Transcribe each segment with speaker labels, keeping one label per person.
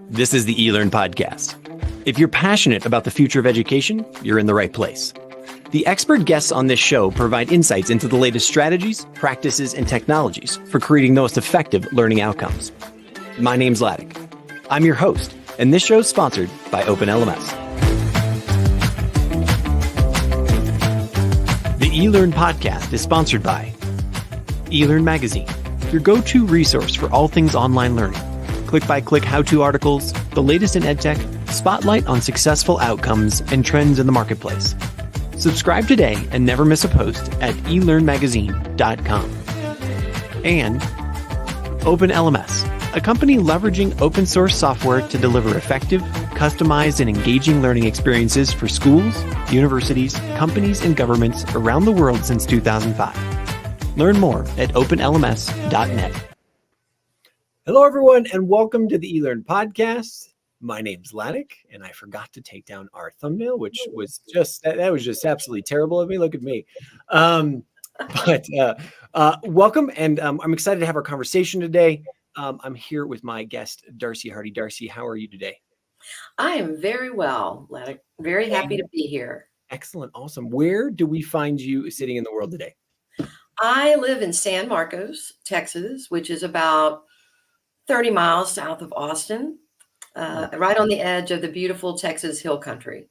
Speaker 1: This is the eLearn podcast. If you're passionate about the future of education, you're in the right place. The expert guests on this show provide insights into the latest strategies, practices, and technologies for creating the most effective learning outcomes. My name's Laddick. I'm your host, and this show is sponsored by Open LMS. The eLearn podcast is sponsored by eLearn Magazine, your go-to resource for all things online learning. Click-by-click how-to articles, the latest in edtech, spotlight on successful outcomes and trends in the marketplace. Subscribe today and never miss a post at elearnmagazine.com. And Open LMS, a company leveraging open source software to deliver effective, customized, and engaging learning experiences for schools, universities, companies, and governments around the world since 2005. Learn more at openlms.net. Hello, everyone, and welcome to the eLearn podcast. My name's Laddick, and I forgot to take down our thumbnail, which was just absolutely terrible of me. Look at me. Welcome, and I'm excited to have our conversation today. I'm here with my guest, Darcy Hardy. Darcy, how are you today?
Speaker 2: I am very well, Laddick. Very happy to be here.
Speaker 1: Excellent. Awesome. Where do we find you sitting in the world today?
Speaker 2: I live in San Marcos, Texas, which is about 30 miles south of Austin, right on the edge of the beautiful Texas Hill Country.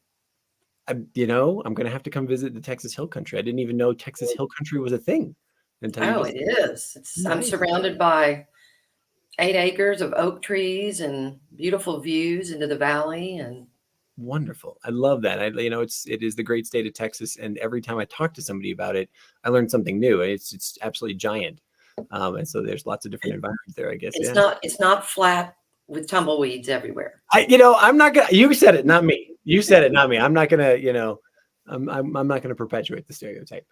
Speaker 1: I'm going to have to come visit the Texas Hill Country. I didn't even know Texas Hill Country was a thing.
Speaker 2: It is. Nice. I'm surrounded by 8 acres of oak trees and beautiful views into the valley. And
Speaker 1: wonderful. I love that. It is the great state of Texas. And every time I talk to somebody about it, I learn something new. It's absolutely giant. And so there's lots of different environments there, I guess.
Speaker 2: It's not flat with tumbleweeds everywhere.
Speaker 1: I'm not gonna. You said it, not me. You said it, not me. I'm not gonna. I'm not gonna perpetuate the stereotype.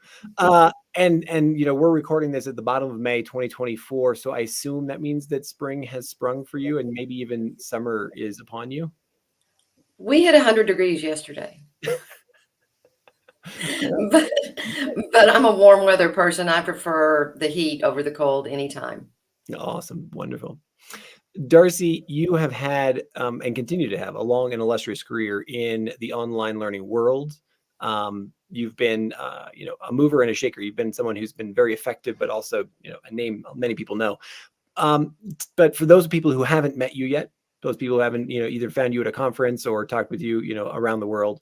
Speaker 1: And we're recording this at the bottom of May 2024. So I assume that means that spring has sprung for you, and maybe even summer is upon you.
Speaker 2: We hit 100 degrees yesterday. But I'm a warm weather person. I prefer the heat over the cold anytime.
Speaker 1: Awesome. Wonderful. Darcy, you have had and continue to have a long and illustrious career in the online learning world. You've been, a mover and a shaker. You've been someone who's been very effective, but also, a name many people know. But for those people who haven't met you yet, those people who haven't, either found you at a conference or talked with you, around the world,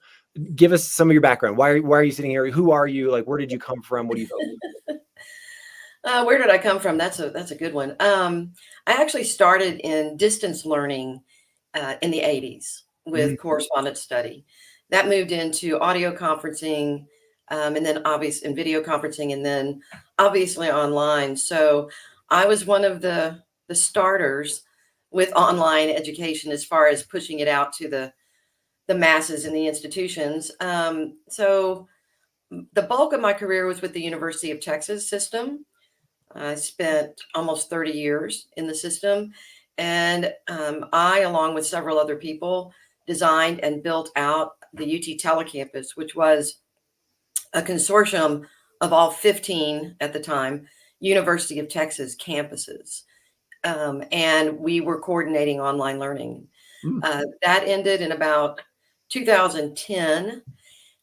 Speaker 1: give us some of your background. Why are you sitting here? Who are you? Like, where did you come from? What do you know?
Speaker 2: Where did I come from? That's a good one. I actually started in distance learning in the 80s with correspondence study. That moved into audio conferencing, and then in video conferencing, and then obviously online. So I was one of the starters with online education as far as pushing it out to the masses in the institutions. So the bulk of my career was with the University of Texas system. I spent almost 30 years in the system, and I, along with several other people, designed and built out the UT Telecampus, which was a consortium of all 15 at the time University of Texas campuses. And we were coordinating online learning. That ended in about 2010.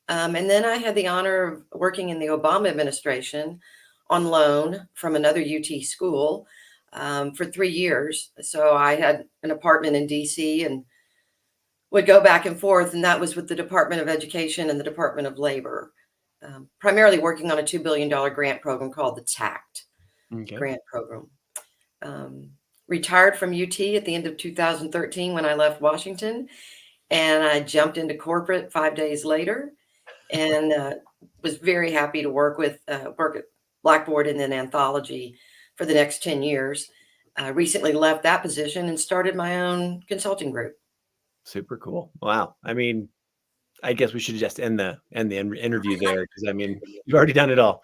Speaker 2: And then I had the honor of working in the Obama administration on loan from another UT school for 3 years. So I had an apartment in DC and would go back and forth. And that was with the Department of Education and the Department of Labor, primarily working on a $2 billion grant program called the TACT grant program. Retired from UT at the end of 2013 when I left Washington, and I jumped into corporate 5 days later, and was very happy to work at Blackboard and then Anthology for the next 10 years. I recently left that position and started my own consulting group.
Speaker 1: Super cool. Wow. I mean, I guess we should just end the interview there, because you've already done it all.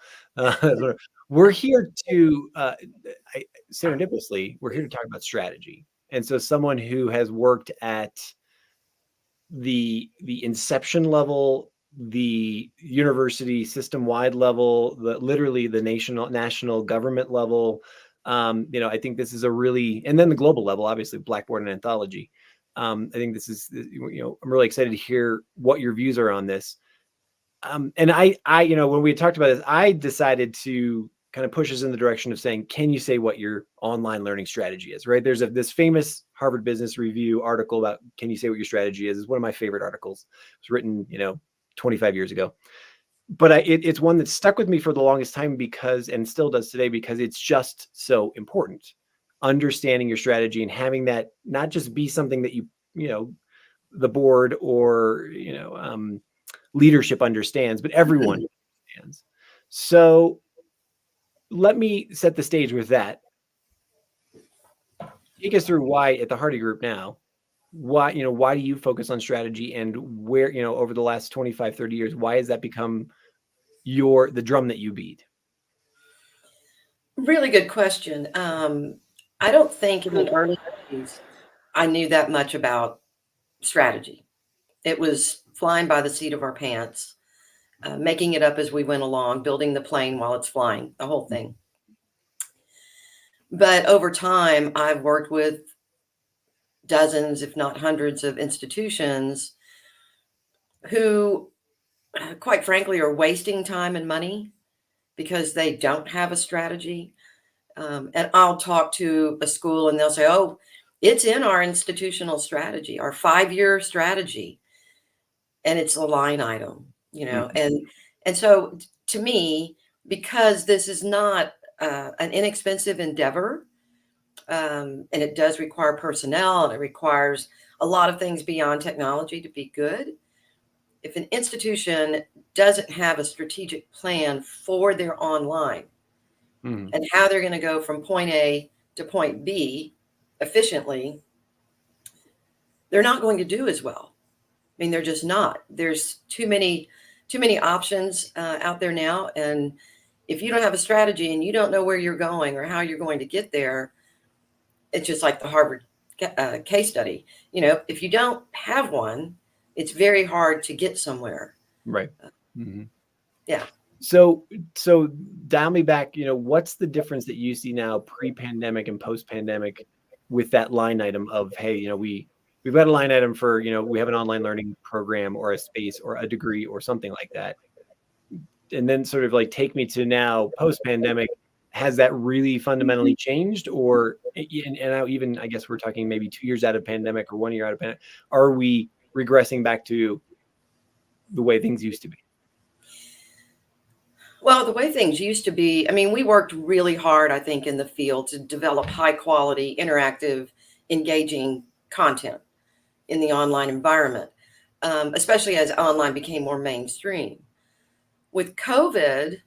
Speaker 1: We're here to serendipitously, we're here to talk about strategy. And so someone who has worked at the inception level, the university system-wide level, literally the national government level, I think this is a really, and then the global level, obviously Blackboard and Anthology. I think this is, I'm really excited to hear what your views are on this. And I, when we talked about this, I decided to kind of push us in the direction of saying, can you say what your online learning strategy is, right? There's this famous Harvard Business Review article about, can you say what your strategy is? It's one of my favorite articles. It was written, 25 years ago. But it's one that stuck with me for the longest time because, and still does today, because it's just so important. Understanding your strategy and having that not just be something that the board or, leadership understands, but everyone understands. So let me set the stage with that. Take us through why at the Hardy Group now, why do you focus on strategy, and where, over the last 25, 30 years, why has that become the drum that you beat?
Speaker 2: Really good question. I don't think in the early days I knew that much about strategy. It was flying by the seat of our pants, making it up as we went along, building the plane while it's flying, the whole thing. But over time, I've worked with dozens, if not hundreds, of institutions who, quite frankly, are wasting time and money because they don't have a strategy. And I'll talk to a school and they'll say, oh, it's in our institutional strategy, our 5-year strategy. And it's a line item, and so to me, because this is not an inexpensive endeavor, and it does require personnel and it requires a lot of things beyond technology to be good. If an institution doesn't have a strategic plan for their online and how they're going to go from point A to point B efficiently, they're not going to do as well. I mean, they're just not. There's too many options out there now. And if you don't have a strategy and you don't know where you're going or how you're going to get there, it's just like the Harvard case study. If you don't have one, it's very hard to get somewhere.
Speaker 1: Right.
Speaker 2: Yeah.
Speaker 1: So dial me back, what's the difference that you see now pre-pandemic and post-pandemic with that line item of, hey, we've got a line item for, we have an online learning program or a space or a degree or something like that. And then sort of like take me to now post-pandemic, has that really fundamentally changed? Or, and now even, I guess we're talking maybe 2 years out of pandemic or 1 year out of pandemic, are we regressing back to the way things used to be?
Speaker 2: Well, the way things used to be, I mean, we worked really hard, I think, in the field to develop high quality, interactive, engaging content in the online environment, especially as online became more mainstream. With COVID,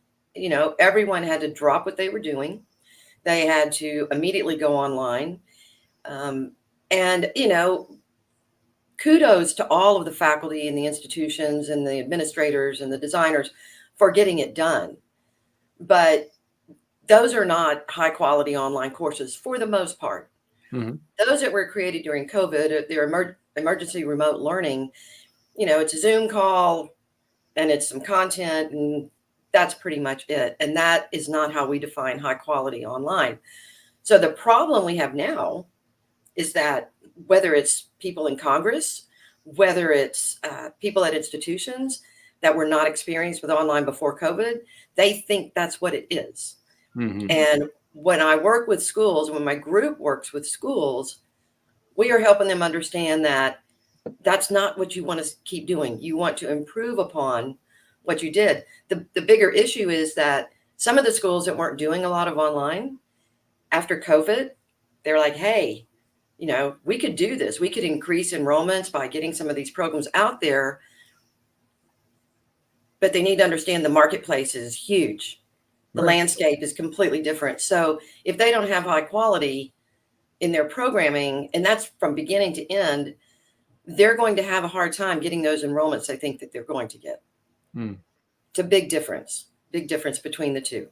Speaker 2: everyone had to drop what they were doing. They had to immediately go online. And kudos to all of the faculty and the institutions and the administrators and the designers for getting it done. But those are not high quality online courses for the most part. Those that were created during COVID, they're emergency remote learning. It's a Zoom call and it's some content, and that's pretty much it. And that is not how we define high quality online. So the problem we have now is that whether it's people in Congress, whether it's people at institutions that were not experienced with online before COVID, they think that's what it is. And when I work with schools, when my group works with schools, we are helping them understand that that's not what you want to keep doing. You want to improve upon what you did. The bigger issue is that some of the schools that weren't doing a lot of online after COVID, they're like, hey, we could do this. We could increase enrollments by getting some of these programs out there. But they need to understand the marketplace is huge. The landscape is completely different. So if they don't have high quality in their programming, and that's from beginning to end, they're going to have a hard time getting those enrollments they think that they're going to get. It's a big difference between the two.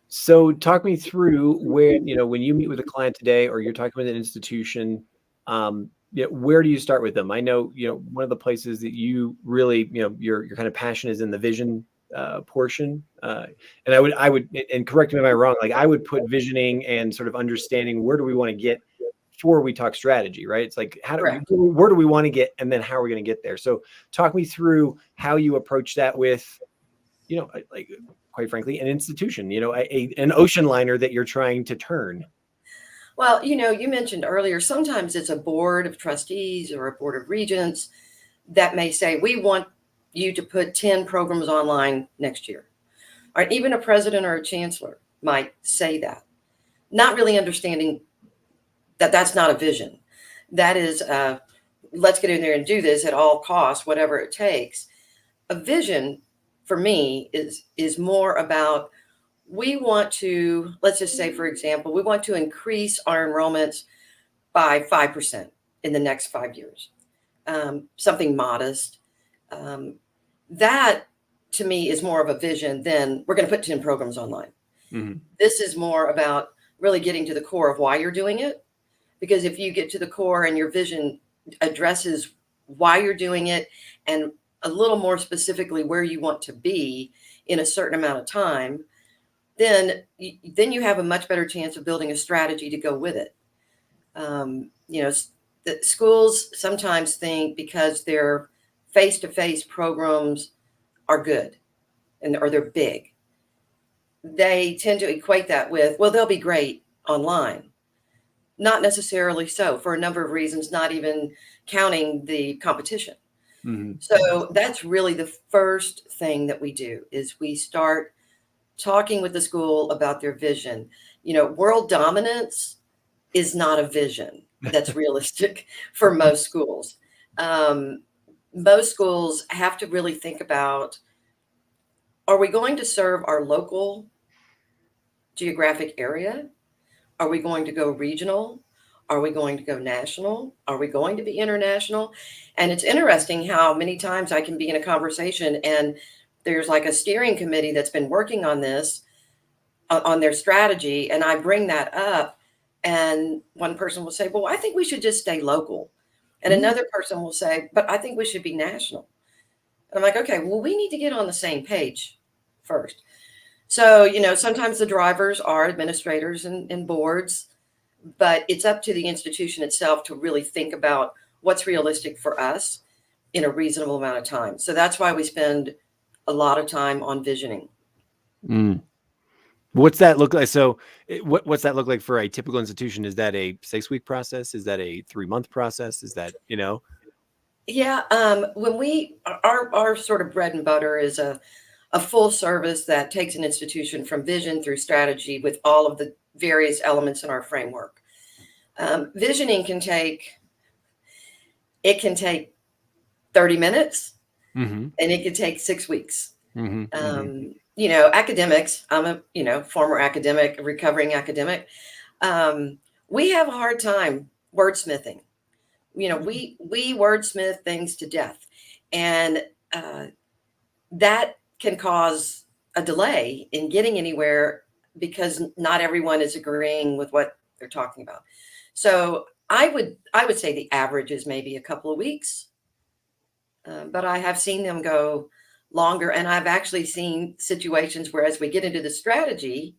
Speaker 1: So talk me through where, when you meet with a client today or you're talking with an institution, where do you start with them? I know, one of the places that you really, your kind of passion is in the vision portion. And I would, and correct me if I'm wrong, like I would put visioning and sort of understanding where do we want to get before we talk strategy, right? It's like,
Speaker 2: Correct.
Speaker 1: where do we want to get? And then how are we going to get there? So talk me through how you approach that with, like quite frankly, an institution, an ocean liner that you're trying to turn.
Speaker 2: Well, you mentioned earlier, sometimes it's a board of trustees or a board of regents that may say, we want you to put 10 programs online next year. Or even a president or a chancellor might say that, not really understanding that that's not a vision. That is, let's get in there and do this at all costs, whatever it takes. A vision for me is more about, we want to, let's just say, for example, we want to increase our enrollments by 5% in the next 5 years. Something modest. That to me is more of a vision than we're going to put 10 programs online. Mm-hmm. This is more about really getting to the core of why you're doing it. Because if you get to the core and your vision addresses why you're doing it and a little more specifically where you want to be in a certain amount of time, then you have a much better chance of building a strategy to go with it. The schools sometimes think because their face-to-face programs are good or they're big, they tend to equate that with, well, they'll be great online. Not necessarily so, for a number of reasons, not even counting the competition. Mm-hmm. So that's really the first thing that we do, is we start talking with the school about their vision. World dominance is not a vision that's realistic for most schools. Most schools have to really think about, are we going to serve our local geographic area? Are we going to go regional? Are we going to go national? Are we going to be international? And it's interesting how many times I can be in a conversation and there's like a steering committee that's been working on this, on their strategy. And I bring that up and one person will say, well, I think we should just stay local. And another person will say, but I think we should be national. And I'm like, okay, well, we need to get on the same page first. So, sometimes the drivers are administrators and boards, but it's up to the institution itself to really think about what's realistic for us in a reasonable amount of time. So that's why we spend a lot of time on visioning.
Speaker 1: Mm. What's that look like? So what's that look like for a typical institution? Is that a 6-week process? Is that a 3-month process? Is that,
Speaker 2: Yeah. When our sort of bread and butter is a full service that takes an institution from vision through strategy with all of the various elements in our framework. Visioning can take 30 minutes mm-hmm. and it could take 6 weeks. Mm-hmm. Academics, I'm a, former academic, recovering academic. We have a hard time wordsmithing. We wordsmith things to death, and that can cause a delay in getting anywhere because not everyone is agreeing with what they're talking about. So I would say the average is maybe a couple of weeks, but I have seen them go longer. And I've actually seen situations where as we get into the strategy,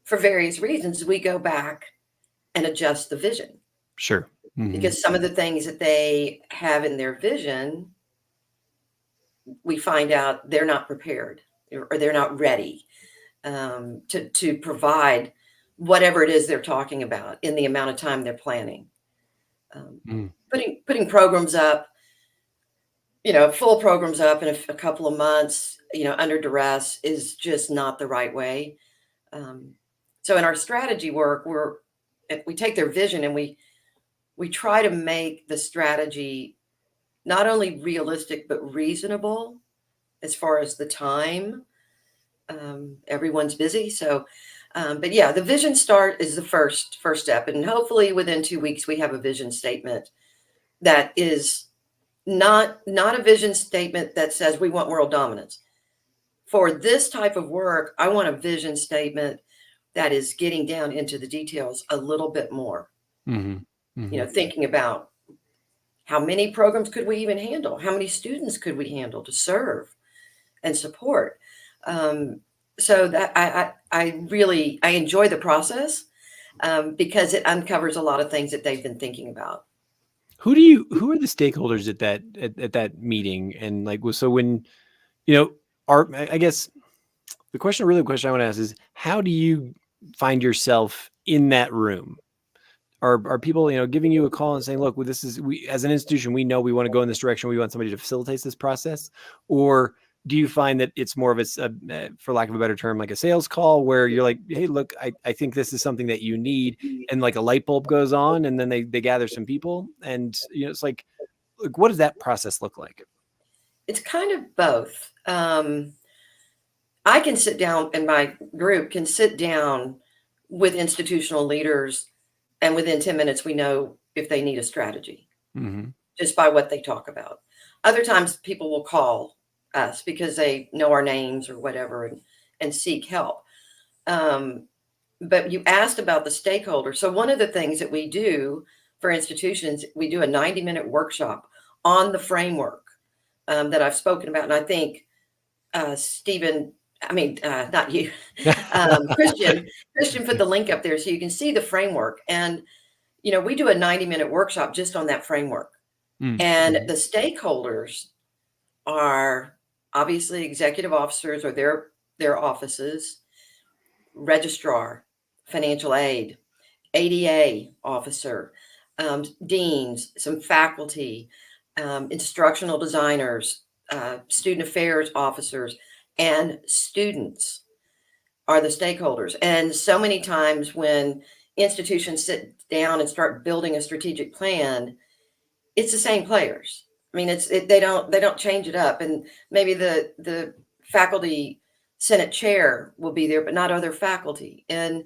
Speaker 2: for various reasons, we go back and adjust the vision.
Speaker 1: Sure. Mm-hmm.
Speaker 2: Because some of the things that they have in their vision, we find out they're not prepared or they're not ready to provide whatever it is they're talking about in the amount of time they're planning. Putting programs up, full programs up in a couple of months, under duress is just not the right way. So in our strategy work, we take their vision and we try to make the strategy not only realistic, but reasonable as far as the time. Everyone's busy. So, but yeah, the vision start is the first step. And hopefully within 2 weeks, we have a vision statement that is not a vision statement that says we want world dominance. For this type of work, I want a vision statement that is getting down into the details a little bit more. Mm-hmm. Mm-hmm. Thinking about how many programs could we even handle? How many students could we handle to serve? and support. So that I enjoy the process because it uncovers a lot of things that they've been thinking about.
Speaker 1: Who are the stakeholders at that meeting? And like, so when, I guess the question I want to ask is, how do you find yourself in that room? Are people, giving you a call and saying, look, well, we, as an institution, we know we want to go in this direction. We want somebody to facilitate this process. Or do you find that it's more of a, for lack of a better term, like a sales call where you're like, hey, look, I think this is something that you need. And like a light bulb goes on, and then they gather some people, and, it's like, what does that process look like?
Speaker 2: It's kind of both. I can sit down, and my group can sit down with institutional leaders, and within 10 minutes, we know if they need a strategy just by what they talk about. Other times, people will call us because they know our names or whatever and seek help. But you asked about the stakeholders. So one of the things that we do for institutions, we do a 90-minute workshop on the framework that I've spoken about. And I think Stephen, not you, Christian put the link up there so you can see the framework. And, we do a 90-minute workshop just on that framework. And the stakeholders are obviously executive officers or their offices, registrar, financial aid, ADA officer, deans, some faculty, instructional designers, student affairs officers, and students are the stakeholders. And so many times when institutions sit down and start building a strategic plan, it's the same players. I mean, they don't change it up. And maybe the faculty Senate chair will be there, but not other faculty. And,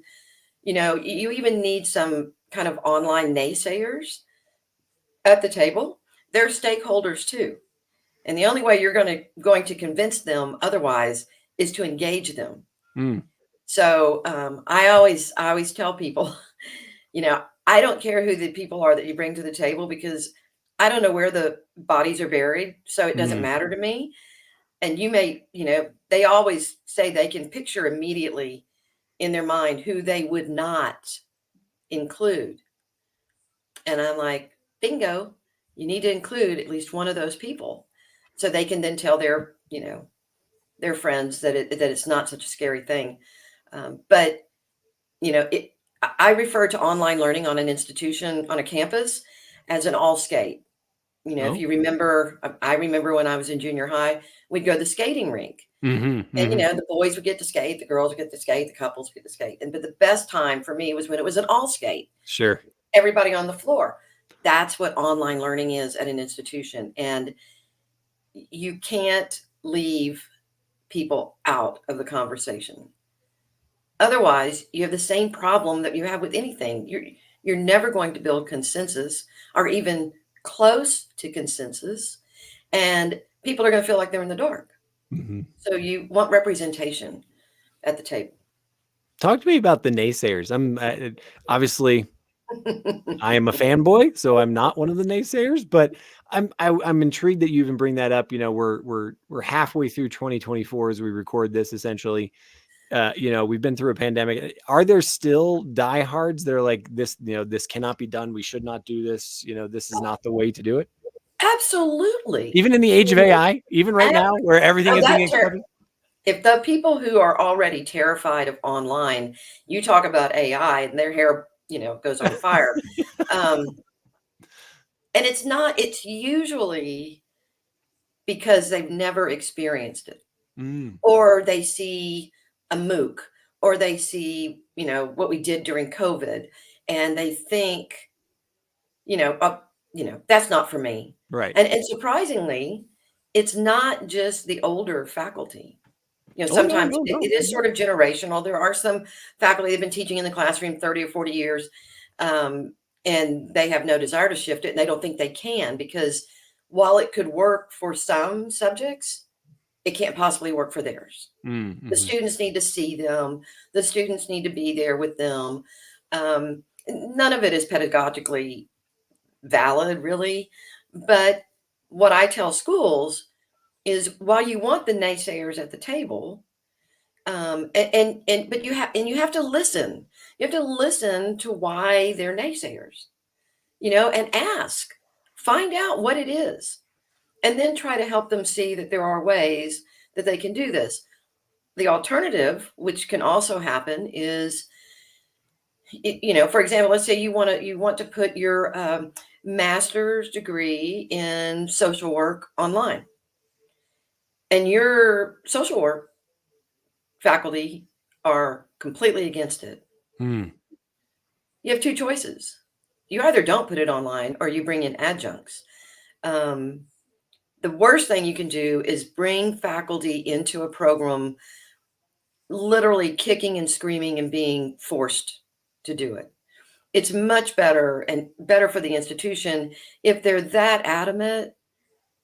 Speaker 2: you even need some kind of online naysayers at the table. They're stakeholders too. And the only way you're going to convince them otherwise is to engage them. So I always tell people, I don't care who the people are that you bring to the table, because I don't know where the bodies are buried. So it doesn't matter to me. And you may, they always say they can picture immediately in their mind who they would not include. And I'm like, bingo, you need to include at least one of those people so they can then tell their friends that it's not such a scary thing. But I refer to online learning on an institution, on a campus, as an all skate. If you remember, I remember when I was in junior high, we'd go to the skating rink. And, the boys would get to skate, the girls would get to skate, the couples would get to skate. But the best time for me was when it was an all skate.
Speaker 1: Sure.
Speaker 2: Everybody on the floor. That's what online learning is at an institution. And you can't leave people out of the conversation. Otherwise, you have the same problem that you have with anything. You're never going to build consensus or even close to consensus. And people are going to feel like they're in the dark. So you want representation at the table.
Speaker 1: Talk to me about the naysayers. I'm obviously I am a fanboy, so I'm not one of the naysayers, but I'm intrigued that you even bring that up. We're halfway through 2024 as we record this, essentially. We've been through a pandemic. Are there still diehards? They're like, this, this cannot be done. We should not do this. This is not the way to do it.
Speaker 2: Absolutely.
Speaker 1: Even in the age of AI, even right now where everything is being accepted.
Speaker 2: If the people who are already terrified of online, you talk about AI and their hair, goes on fire. And it's usually because they've never experienced it. Or they see a MOOC, or they see, what we did during COVID, and they think, that's not for me.
Speaker 1: Right.
Speaker 2: And surprisingly, it's not just the older faculty. Sometimes it is sort of generational. There are some faculty that have been teaching in the classroom 30 or 40 years, and they have no desire to shift it, and they don't think they can, because while it could work for some subjects, it can't possibly work for theirs. The students need to see them. The students need to be there with them. None of it is pedagogically valid, really. But what I tell schools, is while you want the naysayers at the table, but you have to listen. You have to listen to why they're naysayers, and find out what it is, and then try to help them see that there are ways that they can do this. The alternative, which can also happen, is, for example, let's say you want to put your master's degree in social work online, and your social work faculty are completely against it.
Speaker 1: Hmm.
Speaker 2: You have two choices. You either don't put it online or you bring in adjuncts. The worst thing you can do is bring faculty into a program literally kicking and screaming and being forced to do it. It's much better, and better for the institution, if they're that adamant,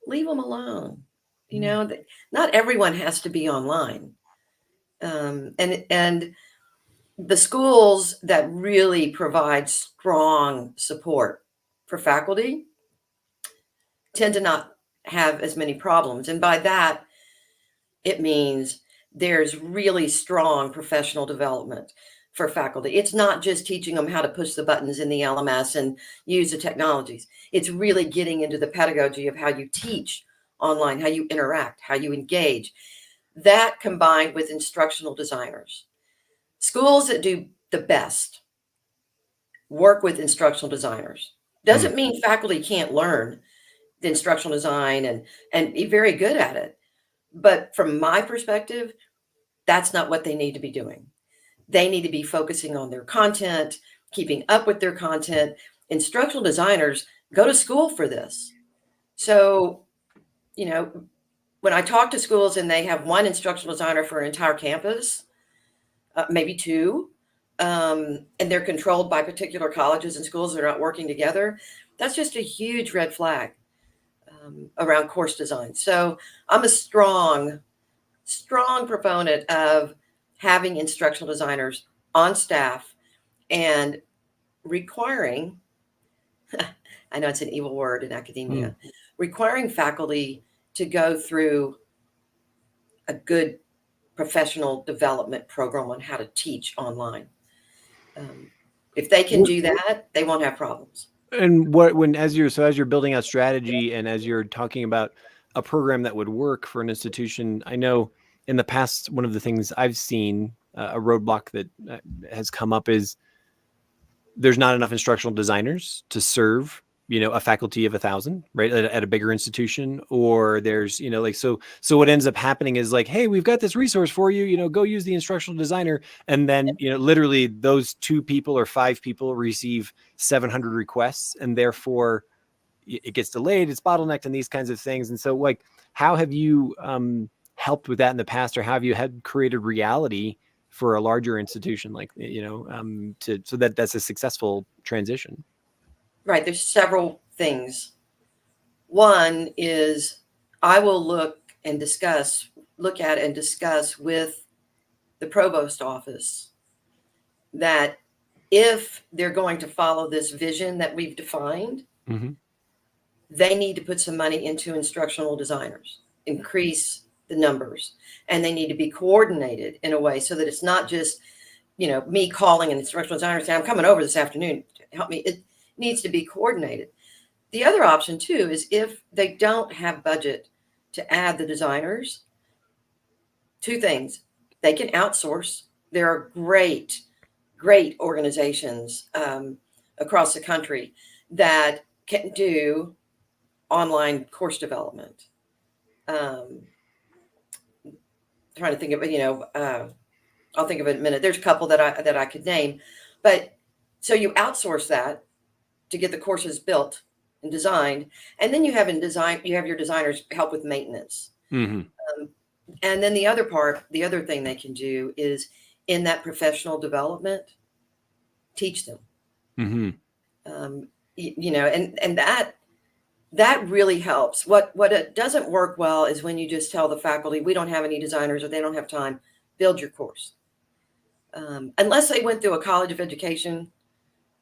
Speaker 2: leave them alone. Not everyone has to be online. And the schools that really provide strong support for faculty tend to not have as many problems. And by that, it means there's really strong professional development for faculty. It's not just teaching them how to push the buttons in the LMS and use the technologies. It's really getting into the pedagogy of how you teach online, how you interact, how you engage. That combined with instructional designers. Schools that do the best work with instructional designers. Doesn't mean faculty can't learn the instructional design and be very good at it. But from my perspective, that's not what they need to be doing. They need to be focusing on their content, keeping up with their content. Instructional designers go to school for this. So, when I talk to schools and they have one instructional designer for an entire campus, maybe two, and they're controlled by particular colleges and schools that are not working together, that's just a huge red flag around course design. So I'm a strong proponent of having instructional designers on staff and requiring, I know it's an evil word in academia, requiring faculty to go through a good professional development program on how to teach online. If they can do that, they won't have problems.
Speaker 1: And as you're building out strategy and as you're talking about a program that would work for an institution, I know in the past, one of the things I've seen, a roadblock that has come up, is there's not enough instructional designers to serve, a faculty of 1,000, right, at a bigger institution. Or there's, so what ends up happening is like, hey, we've got this resource for you, go use the instructional designer. And then, literally those 2 people or 5 people receive 700 requests, and therefore it gets delayed, it's bottlenecked, and these kinds of things. And so, like, how have you helped with that in the past, or have you had created reality for a larger institution, like, so that that's a successful transition?
Speaker 2: Right. There's several things. One is I will look at and discuss with the provost office that if they're going to follow this vision that we've defined, they need to put some money into instructional designers, increase the numbers, and they need to be coordinated in a way so that it's not just, me calling an instructional designer saying, I'm coming over this afternoon, help me. It needs to be coordinated. The other option too is if they don't have budget to add the designers, 2 things. They can outsource. There are great organizations across the country that can do online course development. Trying to think of it, I'll think of it in a minute. There's a couple that I could name, but so you outsource that to get the courses built and designed, and then you have your designers help with maintenance. And then the other thing they can do is in that professional development, teach them. And that really helps. What it doesn't work well is when you just tell the faculty, we don't have any designers, or they don't have time, build your course. Unless they went through a college of education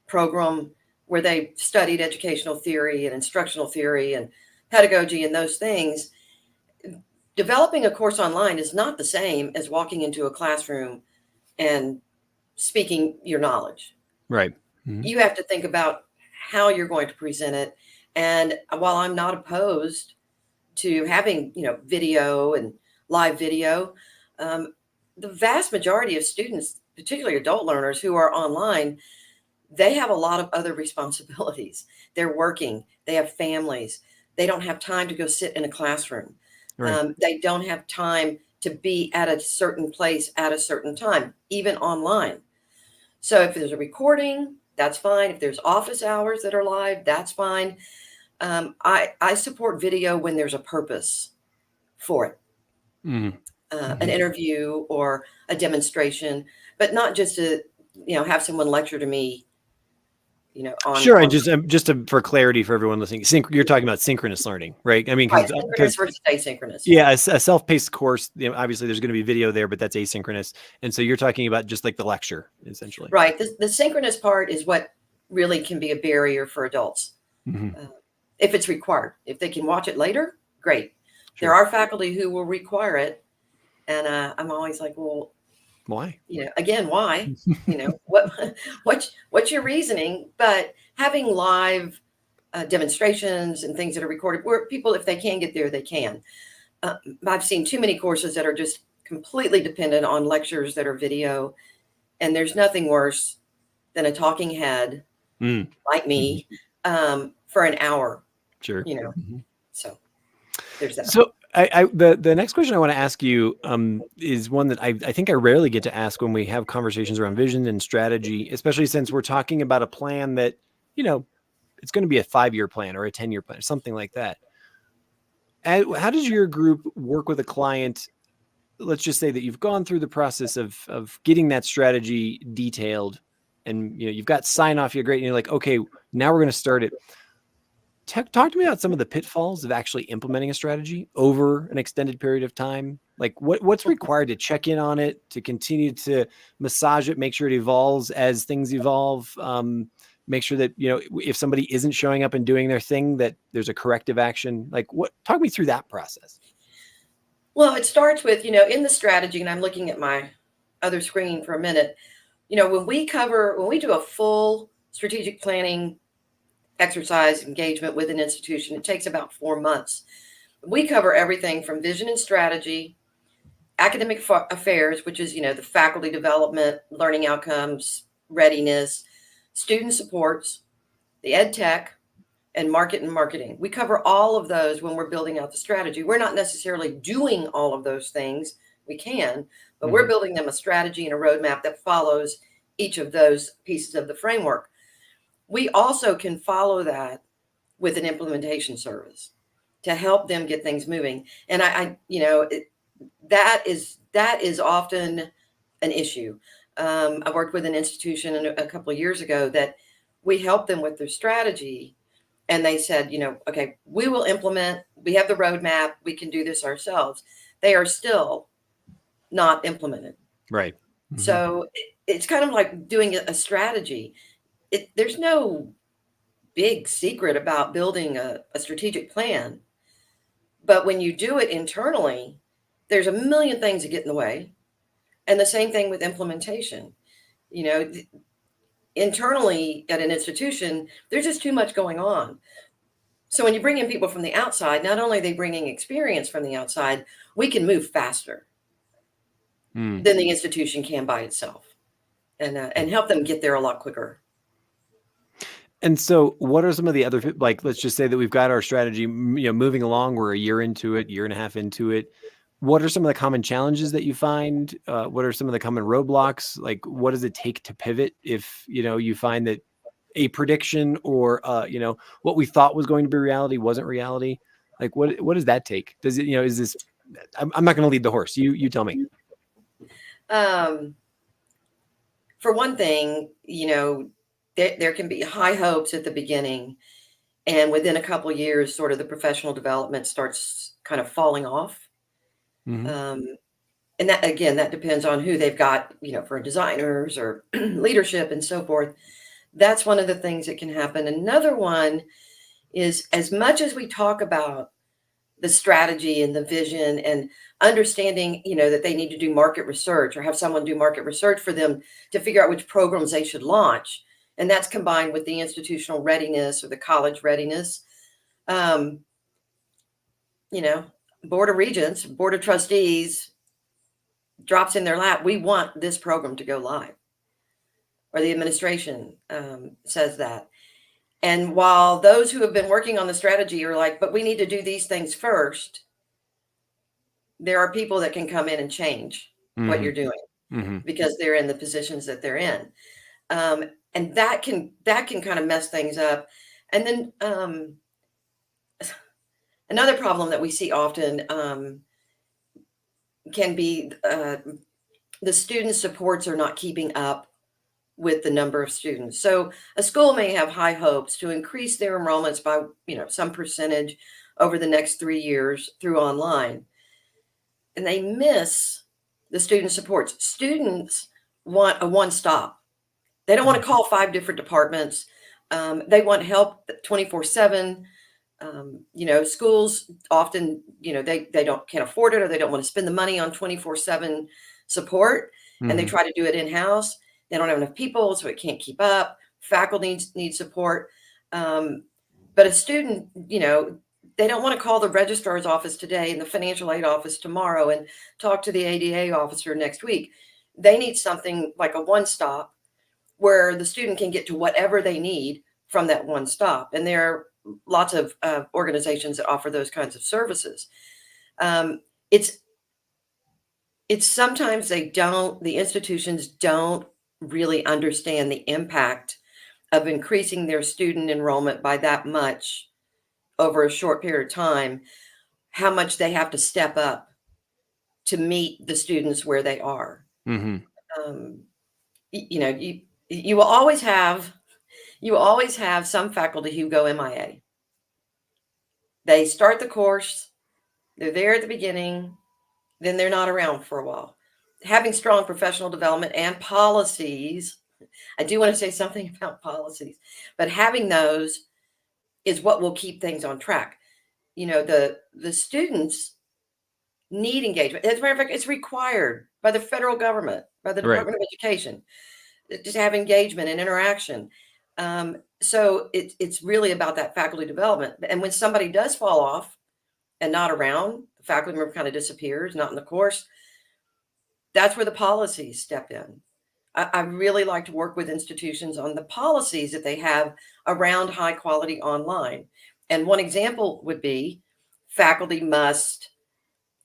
Speaker 2: program where they studied educational theory and instructional theory and pedagogy and those things, developing a course online is not the same as walking into a classroom and speaking your knowledge.
Speaker 1: Right. Mm-hmm.
Speaker 2: You have to think about how you're going to present it. And while I'm not opposed to having, video and live video, the vast majority of students, particularly adult learners who are online, they have a lot of other responsibilities. They're working, they have families, they don't have time to go sit in a classroom.
Speaker 1: Right.
Speaker 2: They don't have time to be at a certain place at a certain time, even online. So if there's a recording, that's fine. If there's office hours that are live, that's fine. I support video when there's a purpose for it,
Speaker 1: Mm-hmm.
Speaker 2: an interview or a demonstration, but not just to have someone lecture to me.
Speaker 1: Sure, and
Speaker 2: On
Speaker 1: for clarity for everyone listening, you're talking about synchronous learning, right? I mean,
Speaker 2: right, synchronous versus asynchronous.
Speaker 1: Yeah, a self-paced course, obviously there's going to be video there, but that's asynchronous, and so you're talking about just like the lecture, essentially.
Speaker 2: Right. The synchronous part is what really can be a barrier for adults, if it's required. If they can watch it later, great.
Speaker 1: Sure.
Speaker 2: There are faculty who will require it, and I'm always like, well,
Speaker 1: why?
Speaker 2: Again, why? What's your reasoning? But having live demonstrations and things that are recorded, where people, if they can get there, they can. I've seen too many courses that are just completely dependent on lectures that are video, and there's nothing worse than a talking head like me for an hour.
Speaker 1: Sure.
Speaker 2: So there's that.
Speaker 1: So the next question I want to ask you is one that I think I rarely get to ask when we have conversations around vision and strategy, especially since we're talking about a plan that, it's going to be a 5-year plan or a 10-year plan, something like that. How does your group work with a client? Let's just say that you've gone through the process of getting that strategy detailed, and you've got sign off, you're great, and you're like, okay, now we're going to start it. Talk to me about some of the pitfalls of actually implementing a strategy over an extended period of time. Like what's required to check in on it, to continue to massage it, make sure it evolves as things evolve, make sure that, if somebody isn't showing up and doing their thing, that there's a corrective action. Like talk me through that process.
Speaker 2: Well, it starts with, in the strategy, and I'm looking at my other screen for a minute, when we do a full strategic planning exercise engagement with an institution, it takes about 4 months. We cover everything from vision and strategy, academic affairs, which is, the faculty development, learning outcomes, readiness, student supports, the ed tech, and marketing. We cover all of those when we're building out the strategy. We're not necessarily doing all of those things. We can, but we're building them a strategy and a roadmap that follows each of those pieces of the framework. We also can follow that with an implementation service to help them get things moving. And that is often an issue. I worked with an institution a couple of years ago that we helped them with their strategy, and they said, okay, we will implement, we have the roadmap, we can do this ourselves. They are still not implemented.
Speaker 1: Right.
Speaker 2: So it's kind of like doing a strategy. There's no big secret about building a strategic plan, but when you do it internally, there's a million things that get in the way. And the same thing with implementation. Internally at an institution, there's just too much going on. So when you bring in people from the outside, not only are they bringing experience from the outside, we can move faster than the institution can by itself, and help them get there a lot quicker.
Speaker 1: And so what are some of the other, like, let's just say that we've got our strategy, moving along, we're a year into it, year and a half into it. What are some of the common challenges that you find? What are some of the common roadblocks? Like, what does it take to pivot if, you find that a prediction or, what we thought was going to be reality wasn't reality? Like, what does that take? Does it, is this, I'm not going to lead the horse. You tell me.
Speaker 2: For one thing, there can be high hopes at the beginning, and within a couple of years, sort of the professional development starts kind of falling off. And that, again, that depends on who they've got, for designers or leadership and so forth. That's one of the things that can happen. Another one is, as much as we talk about the strategy and the vision, and understanding, that they need to do market research or have someone do market research for them to figure out which programs they should launch. And that's combined with the institutional readiness or the college readiness. Um, Board of Regents, Board of Trustees drops in their lap, we want this program to go live. Or the administration says that. And while those who have been working on the strategy are like, but we need to do these things first, there are people that can come in and change what you're doing because they're in the positions that they're in. And that can kind of mess things up. And then another problem that we see often can be the student supports are not keeping up with the number of students. So a school may have high hopes to increase their enrollments by, some percentage over the next 3 years through online. And they miss the student supports. Students want a one-stop. They don't want to call 5 different departments. They want help 24/7. Schools often, they can't afford it, or they don't want to spend the money on 24/7 support, and they try to do it in-house. They don't have enough people, so it can't keep up. Faculty need support. But a student, they don't want to call the registrar's office today and the financial aid office tomorrow and talk to the ADA officer next week. They need something like a one-stop where the student can get to whatever they need from that one stop. And there are lots of organizations that offer those kinds of services. It's sometimes the institutions don't really understand the impact of increasing their student enrollment by that much over a short period of time, how much they have to step up to meet the students where they are. You will always have some faculty who go MIA. They start the course, they're there at the beginning, then they're not around for a while. Having strong professional development and policies, I do want to say something about policies, but having those is what will keep things on track. The students need engagement. As a matter of fact, it's required by the federal government, by the Department of Education, to have engagement and interaction. So it's really about that faculty development. And when somebody does fall off and not around, the faculty member kind of disappears, not in the course, that's where the policies step in. I really like to work with institutions on the policies that they have around high quality online. And one example would be faculty must,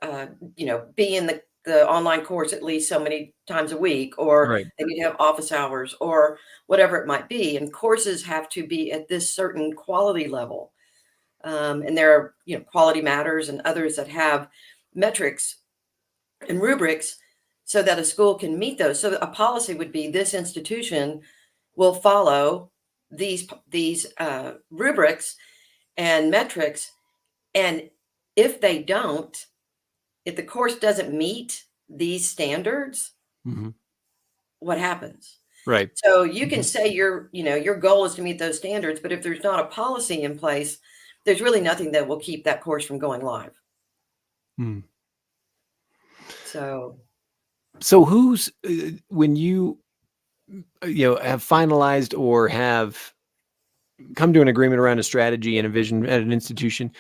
Speaker 2: be in the online course at least so many times a week, or they need to have office hours or whatever it might be. And courses have to be at this certain quality level. And there are, Quality Matters and others that have metrics and rubrics so that a school can meet those. So a policy would be this institution will follow these rubrics and metrics. And if they don't, if the course doesn't meet these standards, what happens?
Speaker 1: Right.
Speaker 2: So you can say your goal is to meet those standards, but if there's not a policy in place, there's really nothing that will keep that course from going live.
Speaker 1: So who's when you have finalized or have come to an agreement around a strategy and a vision at an institution,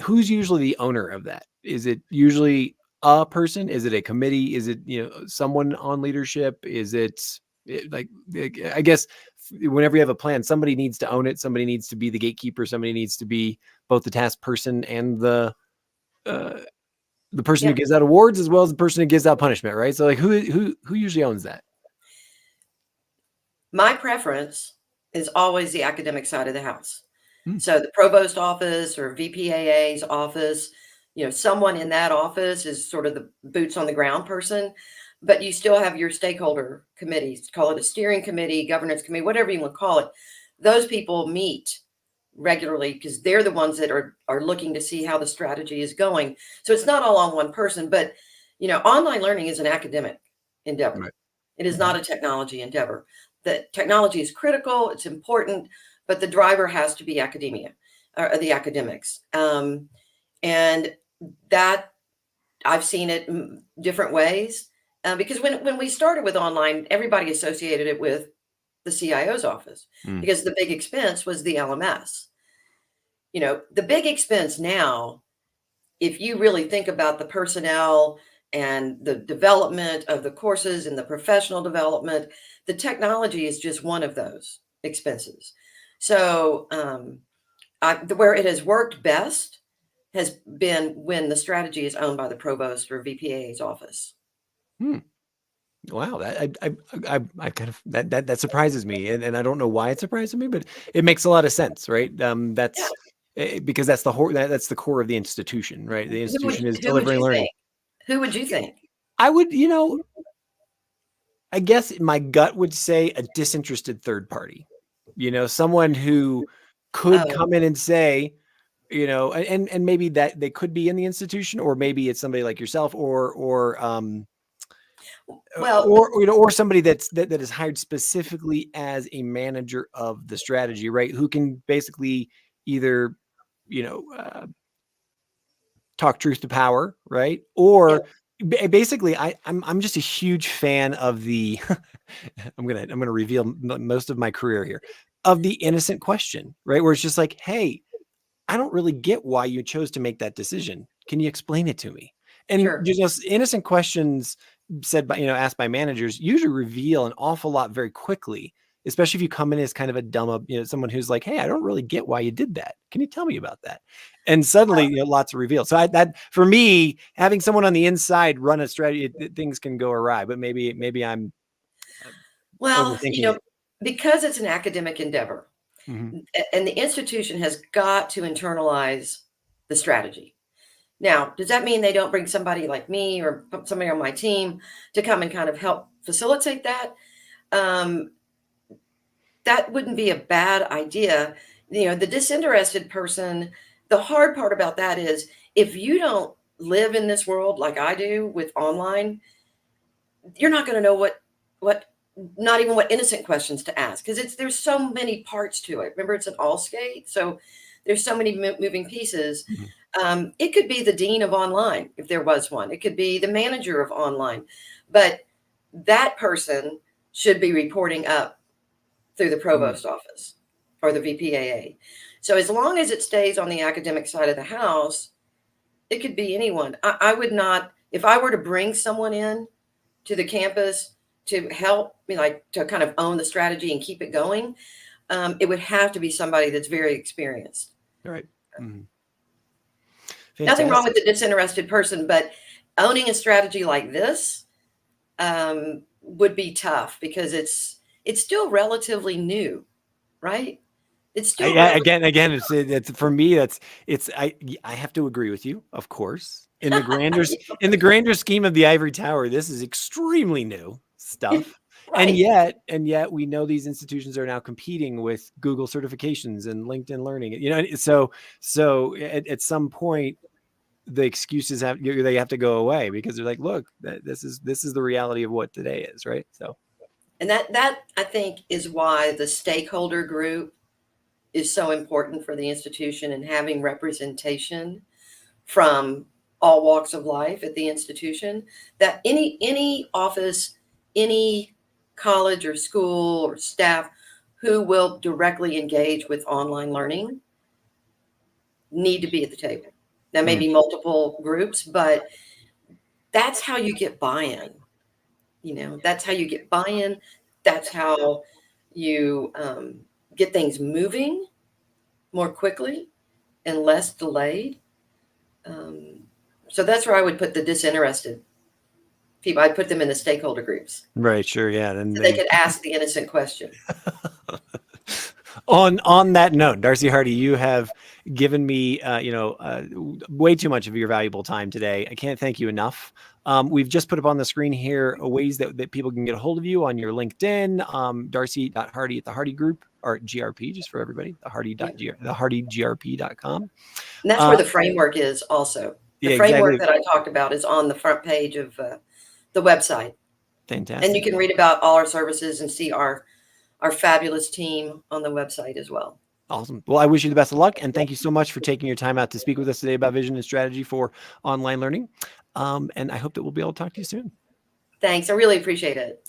Speaker 1: who's usually the owner of that? Is it usually a person? Is it a committee? Is it, someone on leadership? Is it like, I guess whenever you have a plan, somebody needs to own it. Somebody needs to be the gatekeeper. Somebody needs to be both the task person and the person who gives out awards, as well as the person who gives out punishment. Right. So like who usually owns that?
Speaker 2: My preference is always the academic side of the house. So the provost office or VPAA's office, someone in that office is sort of the boots on the ground person, but you still have your stakeholder committees, call it a steering committee, governance committee, whatever you want to call it. Those people meet regularly because they're the ones that are looking to see how the strategy is going. So it's not all on one person, but, online learning is an academic endeavor. Right. It is not a technology endeavor. The technology is critical, it's important, but the driver has to be academia or the academics. And that I've seen it different ways. Because when we started with online, everybody associated it with the CIO's office because the big expense was the LMS. The big expense now, if you really think about the personnel and the development of the courses and the professional development, the technology is just one of those expenses. So where it has worked best has been when the strategy is owned by the provost or VPA's office.
Speaker 1: Wow, I kind of that surprises me, and I don't know why it surprises me, but it makes a lot of sense, right? That's because that's that's the core of the institution, right? The institution is
Speaker 2: Who would
Speaker 1: delivering
Speaker 2: you
Speaker 1: learning.
Speaker 2: think? Who would you think?
Speaker 1: I would, I guess my gut would say a disinterested third party, someone who could come in and say, and maybe that they could be in the institution, or maybe it's somebody like yourself, or somebody that is hired specifically as a manager of the strategy, right? Who can basically either, talk truth to power, right? Or basically, I'm just a huge fan of the. I'm gonna reveal most of my career here, of the innocent question, right? Where it's just like, hey, I don't really get why you chose to make that decision. Can you explain it to me? And just innocent questions said by, asked by managers usually reveal an awful lot very quickly, especially if you come in as kind of a dumb, someone who's like, hey, I don't really get why you did that. Can you tell me about that? And suddenly, lots of reveal. So that for me, having someone on the inside run a strategy, things can go awry, but maybe I'm overthinking it.
Speaker 2: Because it's an academic endeavor, and the institution has got to internalize the strategy. Now, does that mean they don't bring somebody like me or somebody on my team to come and kind of help facilitate that? That wouldn't be a bad idea. The disinterested person, the hard part about that is if you don't live in this world like I do with online, you're not going to know not even what innocent questions to ask, because there's so many parts to it. Remember, it's an all skate, so there's so many moving pieces. It could be the dean of online if there was one. It could be the manager of online, but that person should be reporting up through the provost office or the VPAA. So as long as it stays on the academic side of the house, it could be anyone. I would not, if I were to bring someone in to the campus to help me, like to kind of own the strategy and keep it going, it would have to be somebody that's very experienced.
Speaker 1: All right.
Speaker 2: Nothing wrong with the disinterested person, but owning a strategy like this would be tough because it's still relatively new, right? It's still
Speaker 1: again. It's for me. I have to agree with you, of course. In the grander scheme of the ivory tower, this is extremely new stuff. Right. And yet we know these institutions are now competing with Google certifications and LinkedIn Learning. So at some point, the excuses have to go away because they're like, look, this is the reality of what today is, right? So,
Speaker 2: and that I think is why the stakeholder group is so important for the institution, and having representation from all walks of life at the institution, that any office, any college or school or staff who will directly engage with online learning need to be at the table. There may be multiple groups, but that's how you get buy-in. That's how you get buy-in. That's how you get things moving more quickly and less delayed. So that's where I would put the disinterested people. I'd put them in the stakeholder groups.
Speaker 1: Right. Sure. Yeah.
Speaker 2: And so they could ask the innocent question.
Speaker 1: On that note, Darcy Hardy, you have given me, way too much of your valuable time today. I can't thank you enough. We've just put up on the screen here ways that people can get a hold of you on your LinkedIn, Darcy.Hardy at the Hardy Group, or GRP, just for everybody, thehardygrp.com.
Speaker 2: And that's where the framework is also. The framework that I talked about is on the front page of the website.
Speaker 1: Fantastic.
Speaker 2: And you can read about all our services and see our fabulous team on the website as well.
Speaker 1: Awesome. Well, I wish you the best of luck, and thank you so much for taking your time out to speak with us today about vision and strategy for online learning. And I hope that we'll be able to talk to you soon.
Speaker 2: Thanks. I really appreciate it.